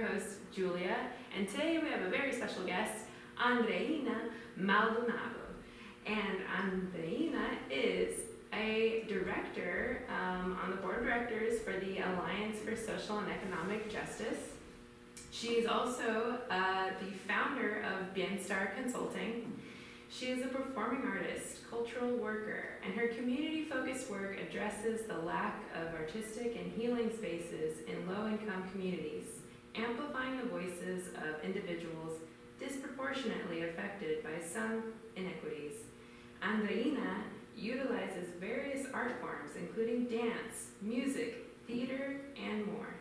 host, Julia, and today we have a very special guest, Andreína Maldonado. And Andreina is a director on the board of directors for the Alliance for Social and Economic Justice. She's also the founder of BienStar Consulting. She is a performing artist, cultural worker, and her community-focused work addresses the lack of artistic and healing spaces in low-income communities, amplifying the voices of individuals disproportionately affected by some inequities. Andreina utilizes various art forms, including dance, music, theater, and more.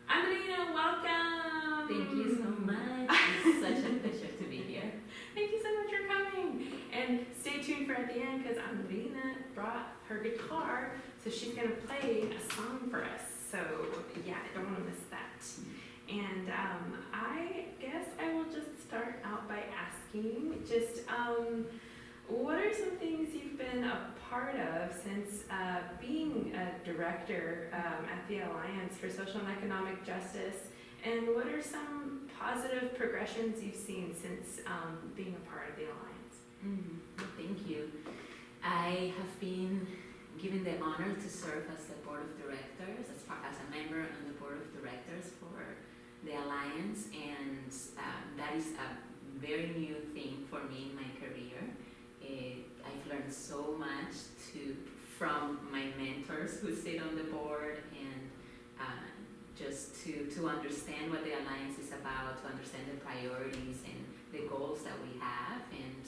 Andreina, welcome! Thank you so much. It's such a pleasure to be here. Thank you so much for coming. And stay tuned for at the end because Andreina brought her guitar, so she's going to play a song for us. So yeah, I don't want to miss that. And I guess I will just start out by asking what are some things you've been a part of since being a director at the Alliance for Social and Economic Justice? And what are some positive progressions you've seen since being a part of the Alliance? Well, thank you. I have been given the honor to serve as the board of directors, as a member on the board of directors for the Alliance, and that is a very new thing for me in my career. I've learned so much from my mentors who sit on the board, and just to understand what the Alliance is about, to understand the priorities and the goals that we have. And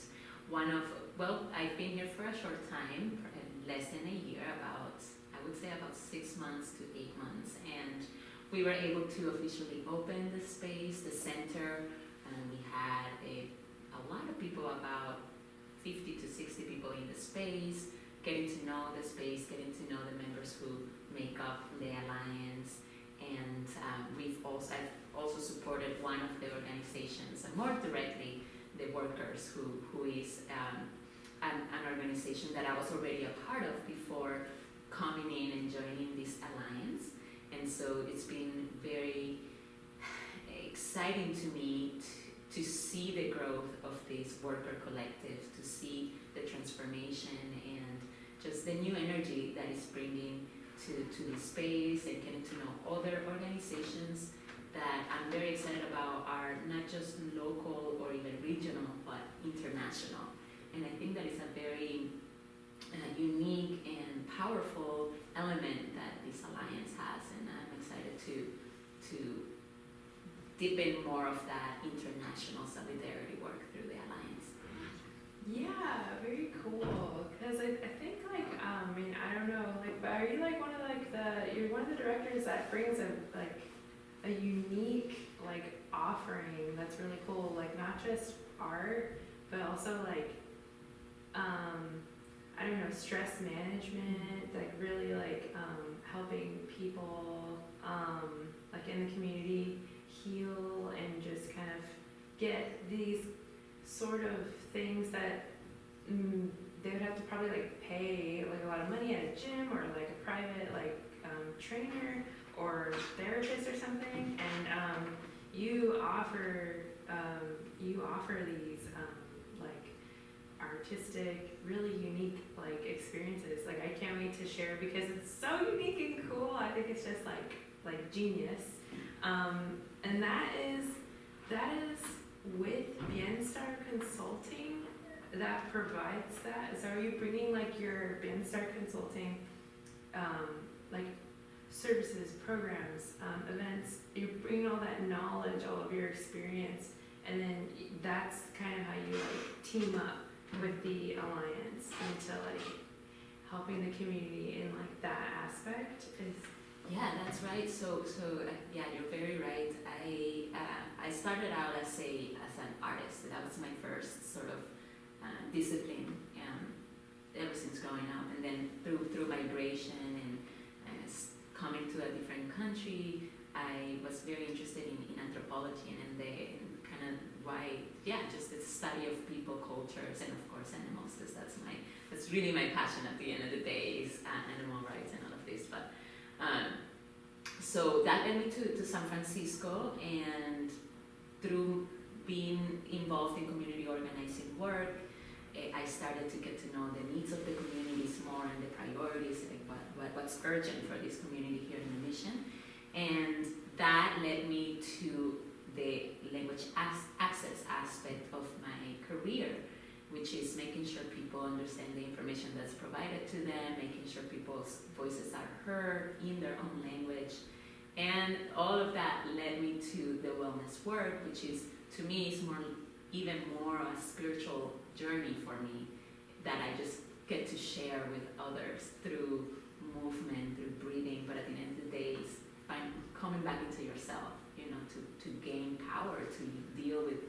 I've been here for a short time, less than a year, I would say about 6 months to 8 months. And we were able to officially open the space, the center, and we had a lot of people, about 50 to 60 people in the space, getting to know the space, getting to know the members who make up the Alliance. And I've also supported one of the organizations, and more directly, the workers, who is an organization that I was already a part of before coming in and joining this Alliance. And so it's been very exciting to me to see the growth of this worker collective, to see the transformation and just the new energy that is bringing to the space, and getting to know other organizations that I'm very excited about are not just local or even regional, but international. And I think that is a very unique and powerful element that this Alliance has, and I'm excited to deepen more of that international solidarity work through the Alliance. Yeah, very cool. Because I think I don't know, are you you're one of the directors that brings a unique offering that's really cool, not just art, but also stress management, really helping people in the community heal and just kind of get these sort of things that they would have to probably pay a lot of money at a gym or a private trainer or therapist or something, and you offer these artistic, really unique experiences. I can't wait to share because it's so unique and cool. I think it's just genius. And that is with BienStar Consulting that provides that. So are you bringing your BienStar Consulting services, programs, events? You're bringing all that knowledge, all of your experience, and then that's kind of how you team up with the Alliance into helping the community in that aspect is. Yeah, that's right. So yeah, you're very right. I started out as an artist. That was my first sort of discipline ever since growing up, and then through migration and coming to a different country, I was very interested in anthropology and kind of just the study of people, cultures, and of course animals, because that's really my passion at the end of the day is animal rights and all of this. But so that led me to San Francisco, and through being involved in community organizing work, I started to get to know the needs of the communities more and the priorities and what's urgent for this community here in the mission. And that led me to the language access aspect of my career, which is making sure people understand the information that's provided to them, making sure people's voices are heard in their own language. And all of that led me to the wellness work, which is, to me, is even more a spiritual journey for me that I just get to share with others through movement, through breathing, but at the end of the day, it's coming back into yourself, to gain power, to deal with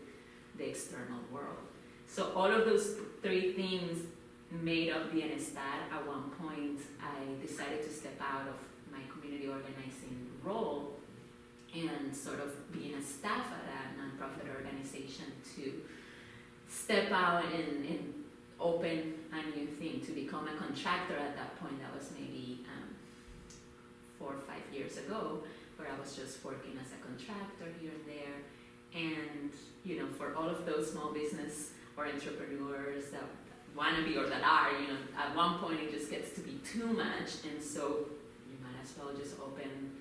the external world. So all of those three things made up BienStar. At one point, I decided to step out of my community organizing role and sort of being a staff at a nonprofit organization to step out and open a new thing, to become a contractor at that point. That was maybe 4 or 5 years ago, where I was just working as a contractor here and there. And, for all of those small business or entrepreneurs that want to be or that are, at one point it just gets to be too much. And so you might as well just open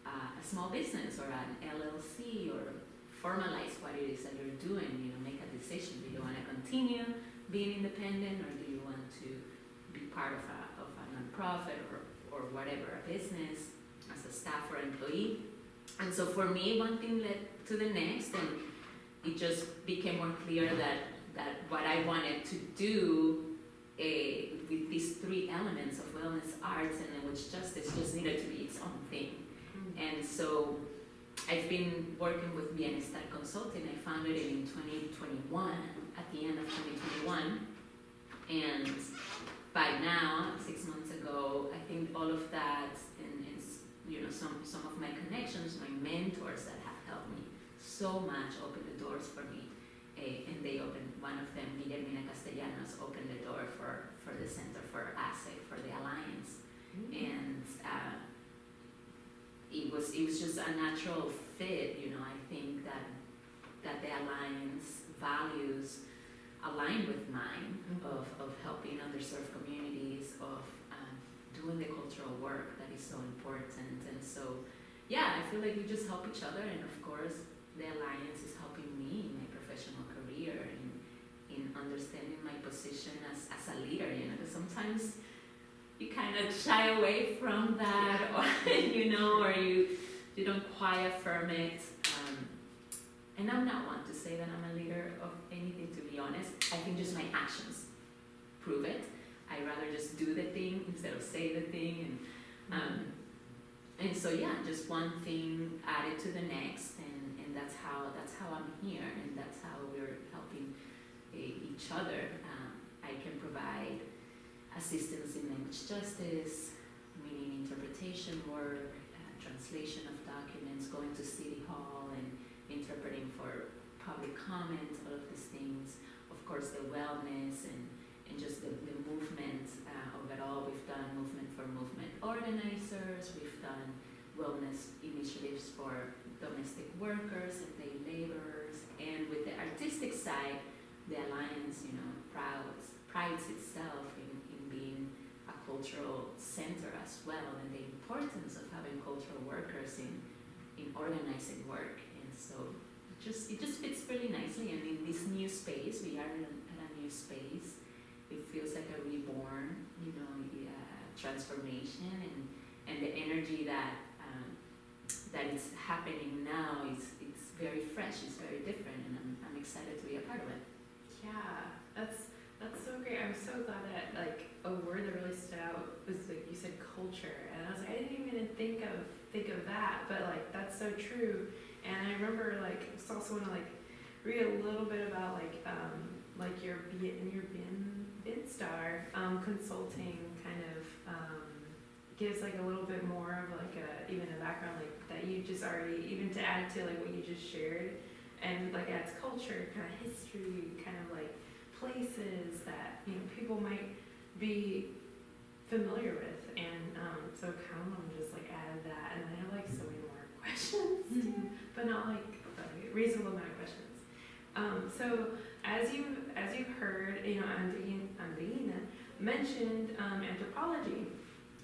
a small business or an LLC or formalize what it is that you're doing, make a decision. Do you want to continue being independent, or do you want to be part of a nonprofit or whatever, a business, as a staff or employee? And so for me, one thing led to the next, and it just became more clear that what I wanted to do with these three elements of wellness, arts, and language justice just needed to be its own thing. And so I've been working with BienStar Consulting. I founded it in 2021, at the end of 2021. And by now, 6 months ago, I think all of that and some of my connections, my mentors that have helped me so much, opened the doors for me. And they opened, one of them, Andreina Castellanos, opened the door for the Center for ASSE, for the Alliance. And it was just a natural fit. I think that the Alliance values align with mine, of helping underserved communities, of doing the cultural work that is so important. And so, I feel like we just help each other, and of course the Alliance is helping me in my professional career, in understanding my position as a leader, because sometimes you kind of shy away from that, or or you don't quite affirm it. And I'm not one to say that I'm a leader of anything, to be honest. I think just my actions prove it. I'd rather just do the thing instead of say the thing. And so just one thing added to the next, and that's how I'm here, and that's how we're helping each other. I can provide assistance in language justice, meaning interpretation work, translation of documents, going to City Hall and interpreting for public comment, all of these things. Of course, the wellness and just the movement of it all. We've done movement for movement organizers. We've done wellness initiatives for domestic workers and day laborers. And with the artistic side, the Alliance, prides itself in being a cultural center as well, and the importance of having cultural workers in organizing work. And so it just fits really nicely. And in this new space, we are at a new space. It feels like a reborn, transformation, and the energy that is happening now it's very fresh, it's very different, and I'm excited to be a part of it. Yeah, that's so great. I'm so glad that a word that really stood out was you said culture, and I was like, I didn't even think of that, but that's so true. And I remember I just also want to read a little bit about your BienStar Consulting kind of gives a little bit more of even a background that you just already, even to add to what you just shared, and adds culture, kind of history, kind of places that people might be familiar with, and so kind of want to just like add that, and I have like so many more questions too, but not like a reasonable amount of questions. So as you've heard, you know, Andreina mentioned anthropology,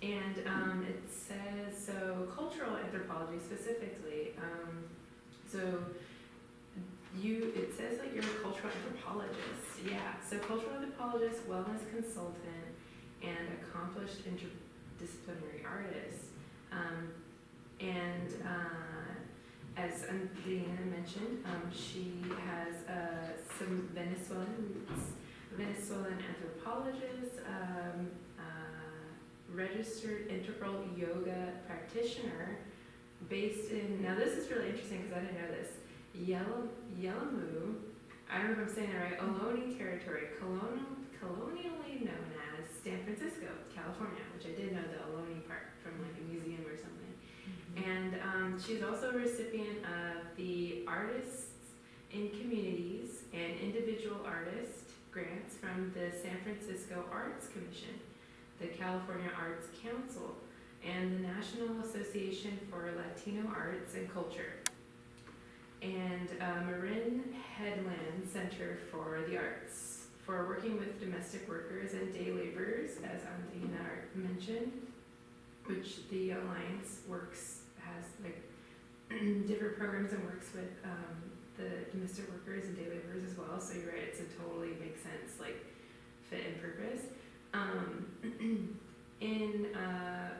and it says so cultural anthropology specifically. It says like you're a cultural anthropologist, yeah. So cultural anthropologist, wellness consultant, and accomplished interdisciplinary artist. As Andreina mentioned, she has some Venezuelan roots, Venezuelan anthropologist, registered integral yoga practitioner, based in, now this is really interesting because I didn't know this, Yelamu, I don't know if I'm saying that right, Ohlone territory, colonially known as San Francisco, California, which I did know the Ohlone part from like a museum or something. And she's also a recipient of the Artists in Communities and Individual Artist grants from the San Francisco Arts Commission, the California Arts Council, and the National Association for Latino Arts and Culture, and Marin Headland Center for the Arts, for working with domestic workers and day laborers, as Andreina mentioned, which the Alliance has like different programs and works with the domestic workers and day laborers as well. So you're right, it's a totally makes sense, like fit and purpose.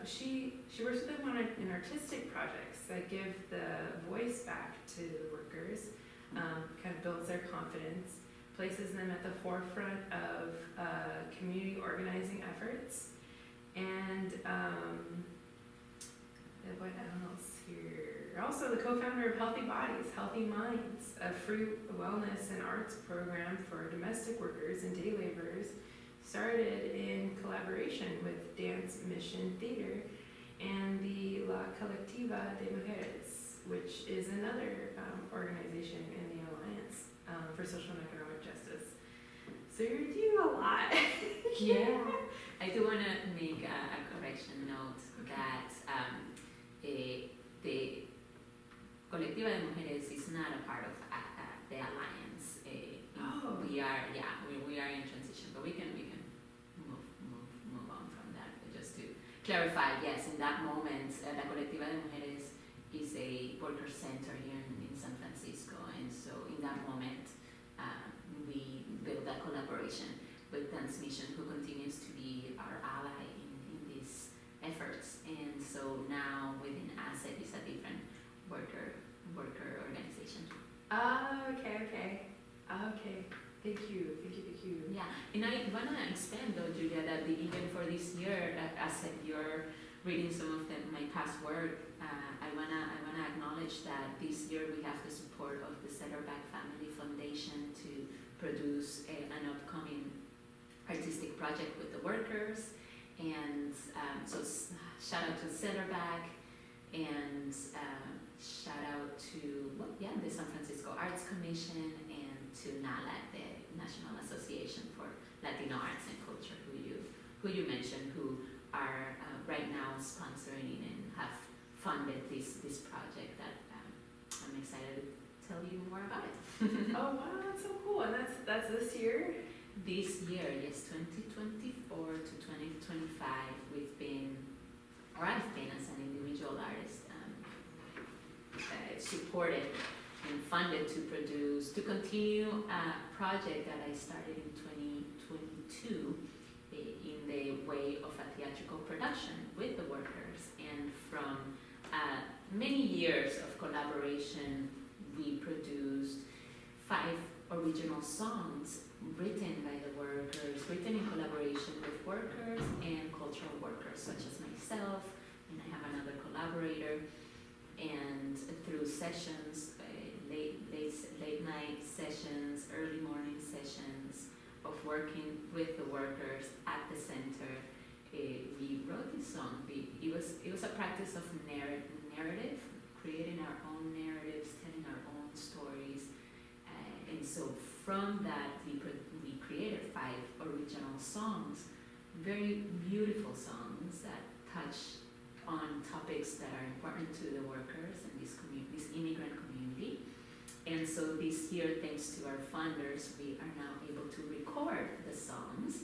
She works with them in artistic projects that give the voice back to the workers, kind of builds their confidence, places them at the forefront of community organizing efforts, and what else here? Also the co-founder of Healthy Bodies, Healthy Minds, a free wellness and arts program for domestic workers and day laborers, started in collaboration with Dance Mission Theater and the La Colectiva de Mujeres, which is another organization in the Alliance for Social and Economic Justice. So you're doing a lot. Yeah, I do want to make a correction note that the Colectiva de Mujeres is not a part of the Alliance. We are in transition, but we can move on from that. But just to clarify, yes, in that moment, la Colectiva de Mujeres is a worker center here in San Francisco, and so in that moment, we built that collaboration with Dance Mission, who continues to be our ally in these efforts. And so now within ASET is a different worker organization. Okay. Thank you. Yeah, and I want to expand though, Julia, that even for this year, as you're reading some of my past work, I wanna acknowledge that this year we have the support of the Setterback Family Foundation to produce an upcoming artistic project with the workers, and so shout out to Setterback, and shout out to the San Francisco Arts Commission, and to NALAC, the National Association for Latino Arts and Culture, who you mentioned, who are right now sponsoring and have funded this project that I'm excited to tell you more about it. Oh wow, that's so cool. And that's this year? This year, yes, 2024 to 2025, I've been as an individual artist, supported and funded to continue a project that I started in 2022 in the way of a theatrical production with the workers. And from many years of collaboration, we produced 5 original songs written by the workers, written in collaboration with workers and cultural workers such as myself, and I have another collaborator. And through sessions, late night sessions, early morning sessions of working with the workers at the center, we wrote this song. It was a practice of narrative, creating our own narratives, telling our own stories, and so from that we created 5 original songs very beautiful songs that touch on topics that are important to the workers and this immigrant community. And so this year, thanks to our funders, we are now able to record the songs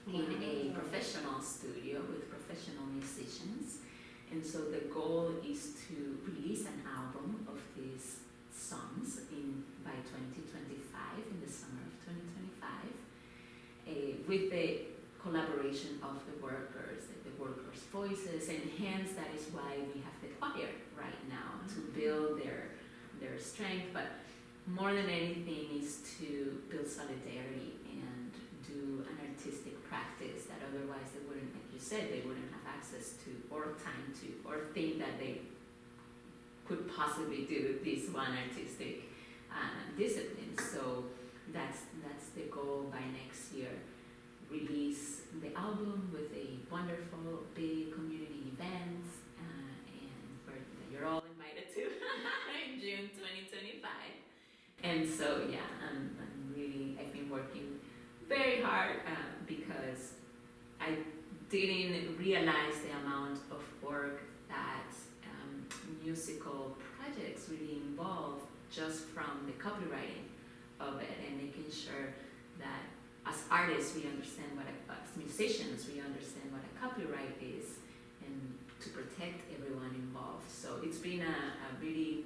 in a professional studio with professional musicians. And so the goal is to release an album of these songs by 2025, in the summer of 2025, with the collaboration of the workers' voices, and hence that is why we have the choir right now, to build their strength, but more than anything is to build solidarity and do an artistic practice that otherwise they wouldn't, like you said, they wouldn't have access to or time to, or think that they could possibly do this one artistic discipline. So that's the goal by next year. Release the album with a wonderful big community event, and that you're all invited to in June 2025. And so yeah, I've been working very hard because I didn't realize the amount of work that musical projects really involve, just from the copywriting of it and making sure that as artists we understand as musicians we understand what a copyright is, and to protect everyone involved. So it's been a really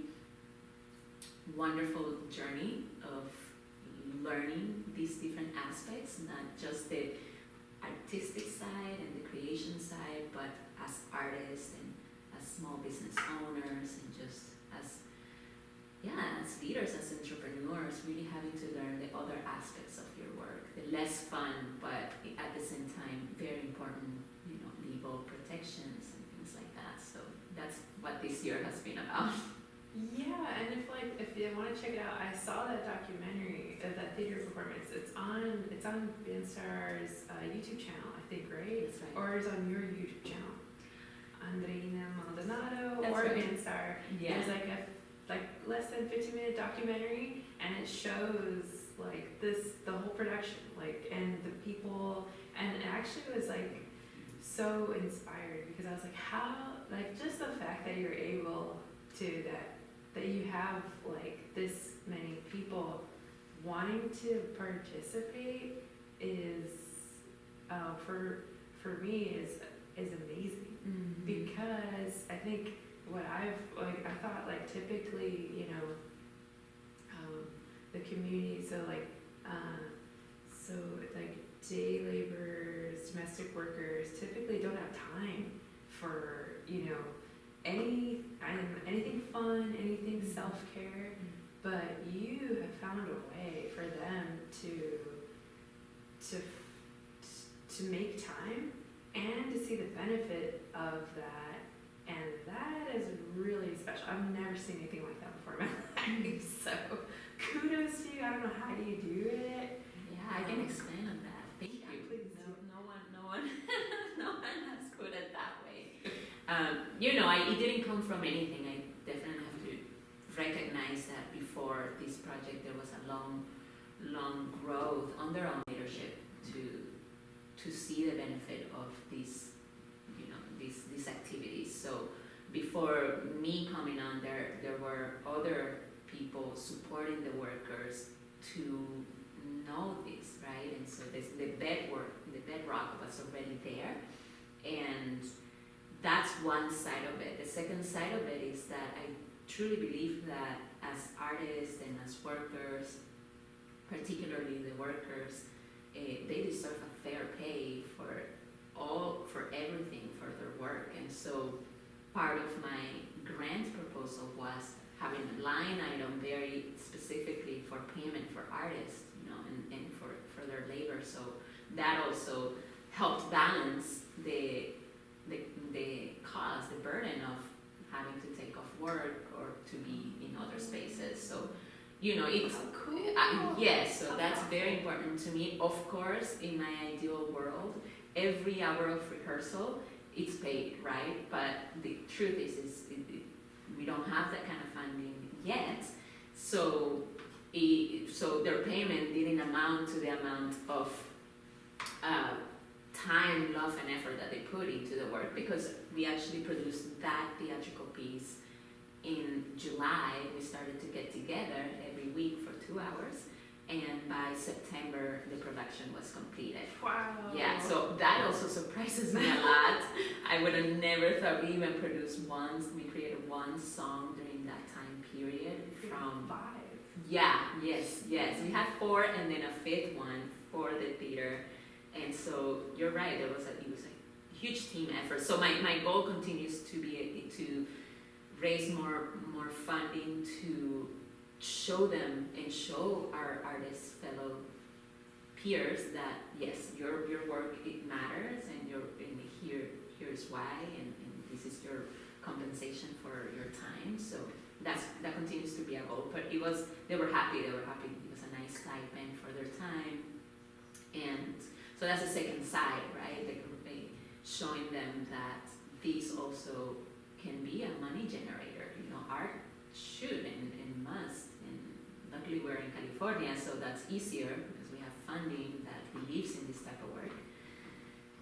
wonderful journey of learning these different aspects, not just the artistic side and the creation side, but as artists and as small business owners, and just as leaders, as entrepreneurs, really having to learn the other aspects of your work, the less fun, but at the same time very important, legal protections and things like that. So that's what this year has been about. Yeah, and if you want to check it out, I saw that documentary of that theater performance. It's on BienStar's YouTube channel, I think, right? That's right. Or it's on your YouTube channel, Andreína Maldonado. That's or right. BienStar. Yeah. There's like a less than 15-minute documentary, and it shows the whole production, and the people, and it actually was so inspired, because I was like, how, just the fact that you're able to that you have this many people wanting to participate is for me is amazing. Mm-hmm. Because I think what I thought typically, the community, so day laborers, domestic workers typically don't have time for anything fun, anything self-care, but you have found a way for them to make time and to see the benefit of that, and that is really special. I've never seen anything like that before in my life, so kudos to you. I don't know how you do it. Yeah, I can expand on that. Thank you. Please. No one has put it that way. It didn't come from anything. I definitely have to recognize that before this project there was a long growth under our leadership to see the benefit of these activities. So before me coming on, there were other people supporting the workers to know this, right? And so the bedrock was already there, and that's one side of it. The second side of it is that I truly believe that as artists and as workers, particularly the workers, they deserve a fair pay for everything, for their work. And so part of my grant proposal was having a line item very specifically for payment for artists, and for their labor. So that also helped balance the cost, the burden of having to take off work or to be in other spaces. So it's cool. Yes, so that's very important to me. Of course, in my ideal world, every hour of rehearsal it's paid, right? But the truth is we don't have that kind of funding yet. So their payment didn't amount to the amount of time, love, and effort that they put into the work, because we actually produced that theatrical piece in July. We started to get together every week for 2 hours, and by September the production was completed. Wow. Yeah, so that also surprises me a lot. I would have never thought we even produced we created one song during that time period from 5. Yeah, yes. We had 4 and then a 5th one for the theater. And so you're right, it was a huge team effort. So my goal continues to be to raise more funding to show them and show our artists, fellow peers, that yes, your work, it matters, and here's why, and this is your compensation for your time. So that continues to be a goal. But they were happy. It was a nice stipend for their time, and so that's the second side, right? They showing them that this also can be a money generator. Art should and must. And luckily we're in California, so that's easier because we have funding that believes in this type of work.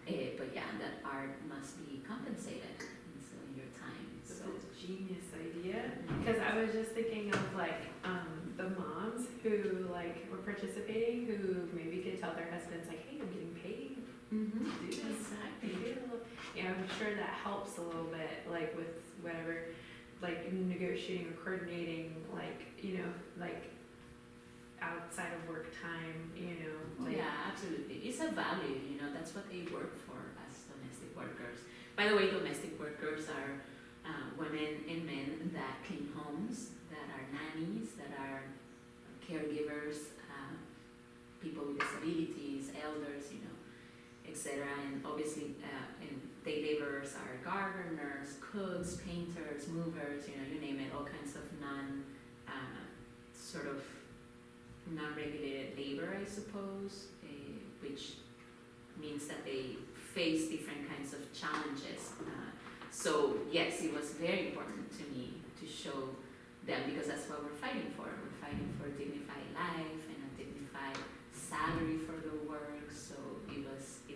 But yeah, that art must be compensated. And so in your time. That's a genius idea. Because I was just thinking of the moms who were participating, who maybe could tell their husbands hey, I'm getting paid Mm-hmm. to do this. I'm sure that helps a little bit, with whatever, negotiating or coordinating, outside of work time, Yeah, absolutely. It's a value, that's what they work for as domestic workers. By the way, domestic workers are women and men that clean homes, that are nannies, that are caregivers, people with disabilities, elders, etc. And obviously, and day laborers are gardeners, cooks, painters, movers, you name it, all kinds of non-regulated labor, I suppose, which means that they face different kinds of challenges. So yes, it was very important to me to show them, because that's what we're fighting for. We're fighting for a dignified life and a dignified salary for their work. So it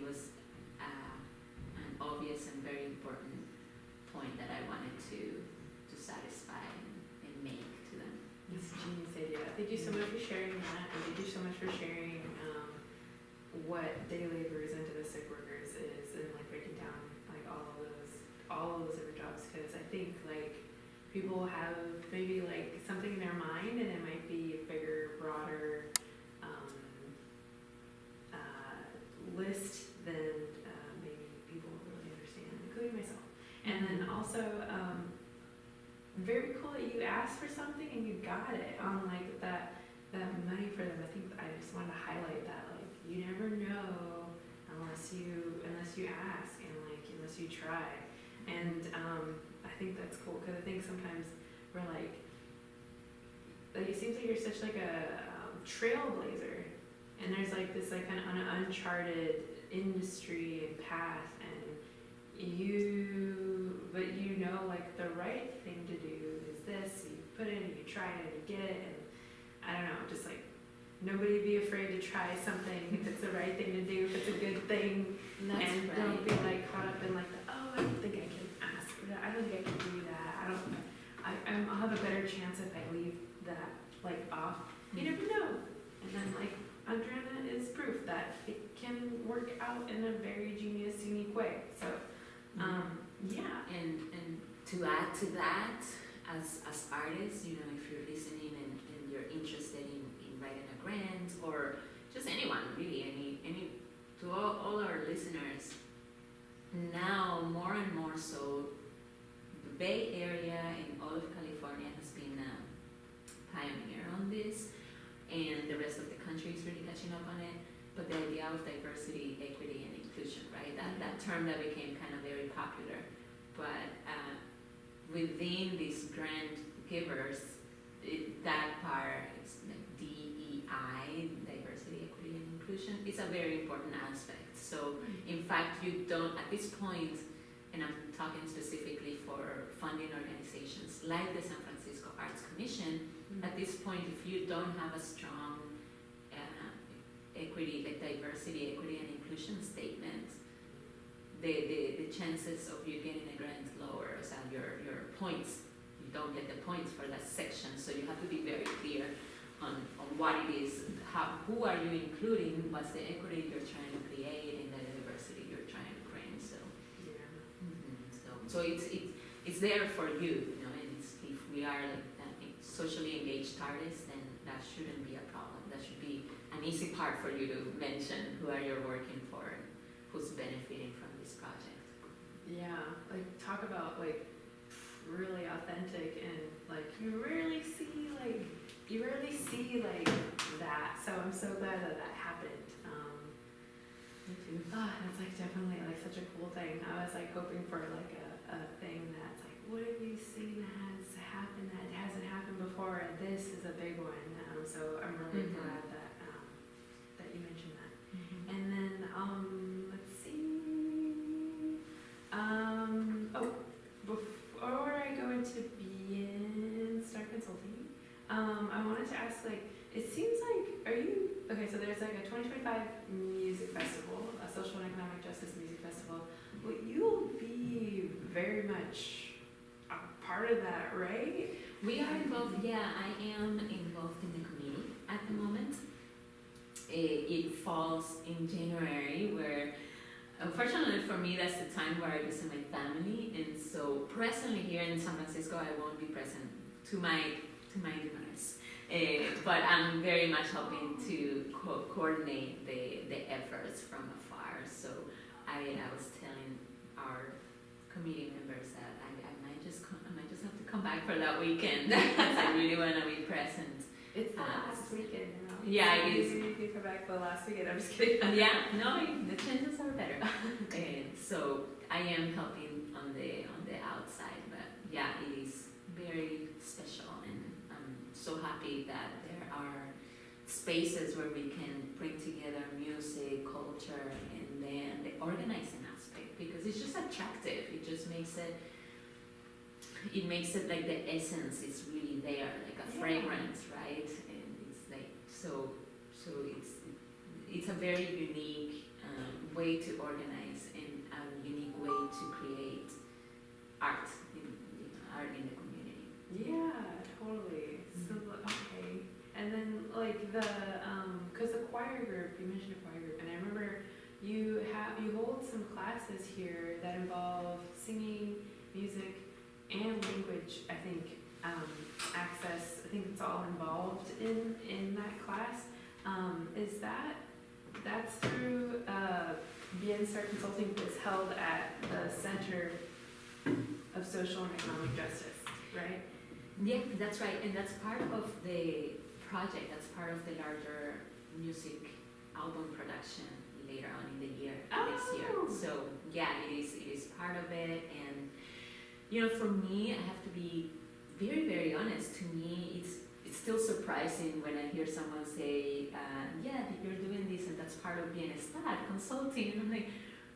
was an obvious and very important point that I wanted to satisfy and make to them. It's a genius idea. Thank you so much for sharing that, and thank you so much for sharing what day laborers and domestic workers is, and breaking down all of those different jobs, because I think people have maybe something in their mind, and it might be a bigger, broader list than maybe people really understand, including myself. And then also, very cool that you asked for something and you got it on that money for them. I think I just wanted to highlight that you never know unless you ask, and unless you try. And I think that's cool, because I think sometimes we're it seems like you're such a trailblazer, and there's this kind of uncharted industry and path, and but the right thing to do is this. You put it and you try it and you get it, and I don't know, just nobody be afraid to try something if it's the right thing to do, if it's a good thing. That's and right. Don't be caught up in I don't think I can ask for that, I don't think I can do that, I'll have a better chance if I leave that off. You never know. And then Andreina is proof that it can work out in a very genius, unique way. So yeah. And to add to that, as artists, if you're listening and you're interested in writing a grant, or just anyone really, any to all our listeners, now more and more so, the Bay Area and all of California has been a pioneer on this, and the rest of the country is really catching up on it. But the idea of diversity, equity, and inclusion, right? That term that became kind of very popular. But within these grant givers, that part is DEI, diversity, equity, and inclusion, is a very important aspect. So in fact, you don't, at this point, and I'm talking specifically for funding organizations like the San Francisco Arts Commission, at this point, if you don't have a strong diversity, equity, and inclusion statement, the chances of you getting a grant lower, so your points, you don't get the points for that section, so you have to be very clear on what it is, who are you including, what's the equity you're trying to create, and the diversity you're trying to bring. So, so it's there for you, you know. And if we are like socially engaged artists, then that shouldn't be a problem. That should be an easy part for you to mention who are you working for, and who's benefiting from this project. Yeah, like talk about like really authentic, and like you rarely see like that. So I'm so glad that happened. Me too. That's like definitely like such a cool thing. I was like hoping for like a thing that's like, what have you seen that has happened that hasn't happened before? And this is a big one. So I'm really glad that that you mentioned that. And then let's see. Before I go into BienStar Consulting, I wanted to ask, like, it seems like, so there's like a 2025 music festival, a social and economic justice music festival. Well, you'll be very much a part of that, right? We are involved, I am involved in the committee at the moment. It falls in January, where unfortunately for me that's the time where I visit my family, and so presently here in San Francisco I won't be present to my demise. But I'm very much helping to coordinate the efforts from afar. So I was telling our committee members that I might just have to come back for that weekend because I really want to be present. It's the last weekend, you know? Yeah, it is. You can come back for the last weekend. I'm just kidding. Yeah, no, the chances are better. So I am helping on the outside, but yeah, it is very special, and I'm so happy that there are spaces where we can bring together music, culture, and then the organizing aspect, because it's just attractive. It just makes it like the essence is really there, like a fragrance, right? And it's like so it's a very unique way to organize, and a unique way to create art in the community. Yeah, totally. So okay, and then like because the choir group, you mentioned a choir group, and I remember you hold some classes here that involve singing, music, and language. I think access. I think it's all involved in that class. Is that's through BienStar Consulting, that's held at the Center of Social and Economic Justice, right? Yeah, that's right, and that's part of the project. That's part of the larger music album production later on in the year, next year. So yeah, it is part of it, and you know, for me, I have to be very, very honest. To me, it's still surprising when I hear someone say, yeah, you're doing this and that's part of BienStar Consulting. And I'm like,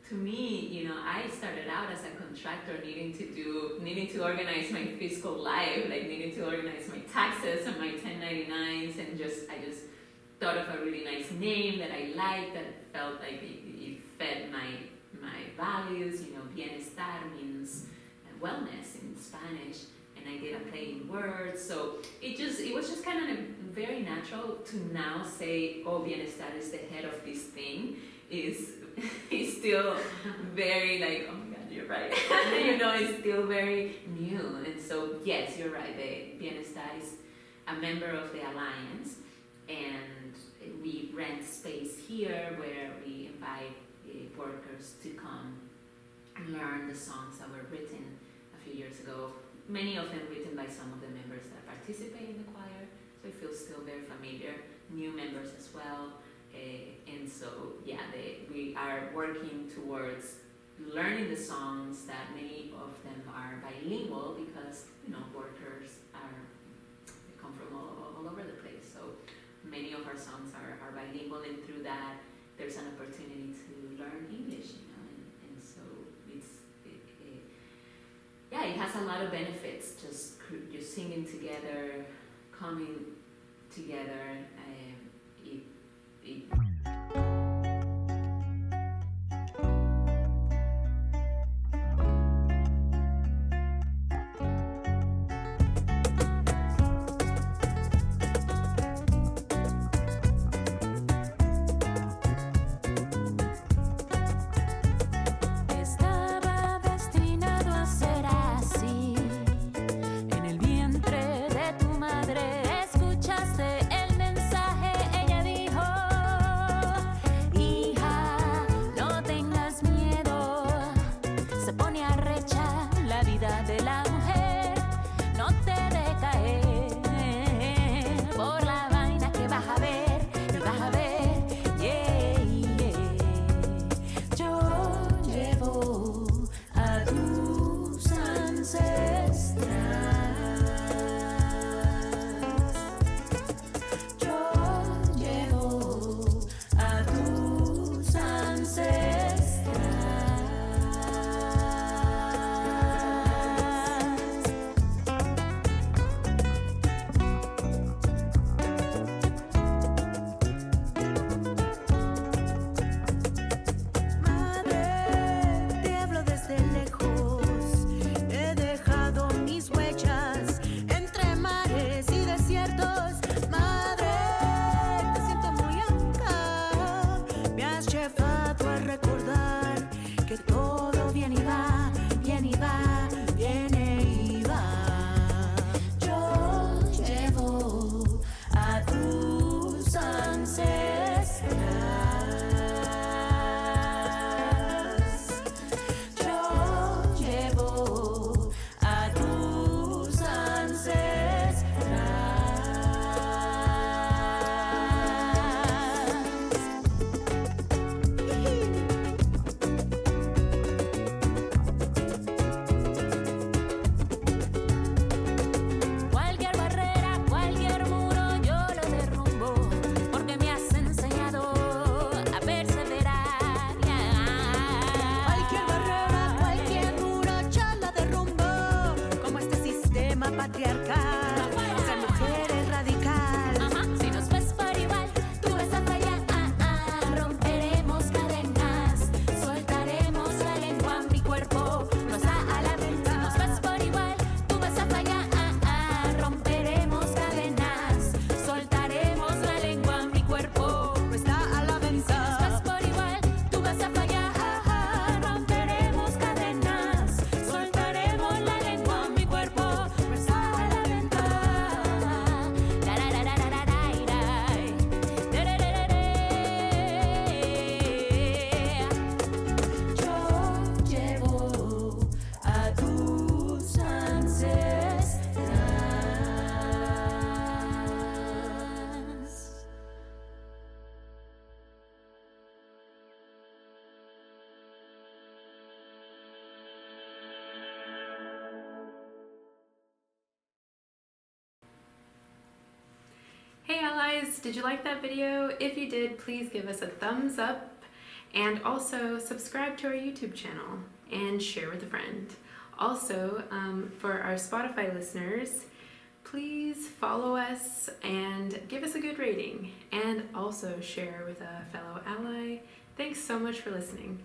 to me, you know, I started out as a contractor needing to organize my fiscal life, like needing to organize my taxes and my 1099s, and I just thought of a really nice name that I liked, that felt like it fed my values. You know, BieNestar means wellness in Spanish, and I did a play in words, so it was just kind of very natural to now say, oh, BieNestar is the head of this thing, is still very like, oh my god, you're right. You know, it's still very new. And so yes, you're right, the BieNestar is a member of the Alliance, and we rent space here where we invite workers to come learn the songs that were written a few years ago, many of them written by some of the members that participate in the choir, so it feels still very familiar. New members as well, and so yeah, we are working towards learning the songs, that many of them are bilingual, because you know, workers they come from all over the place, so many of our songs are bilingual, and through that there's an opportunity to learn English, you know, and so it has a lot of benefits, just singing together, coming together. Allies, did you like that video? If you did, please give us a thumbs up and also subscribe to our YouTube channel and share with a friend. Also, for our Spotify listeners, please follow us and give us a good rating, and also share with a fellow ally. Thanks so much for listening.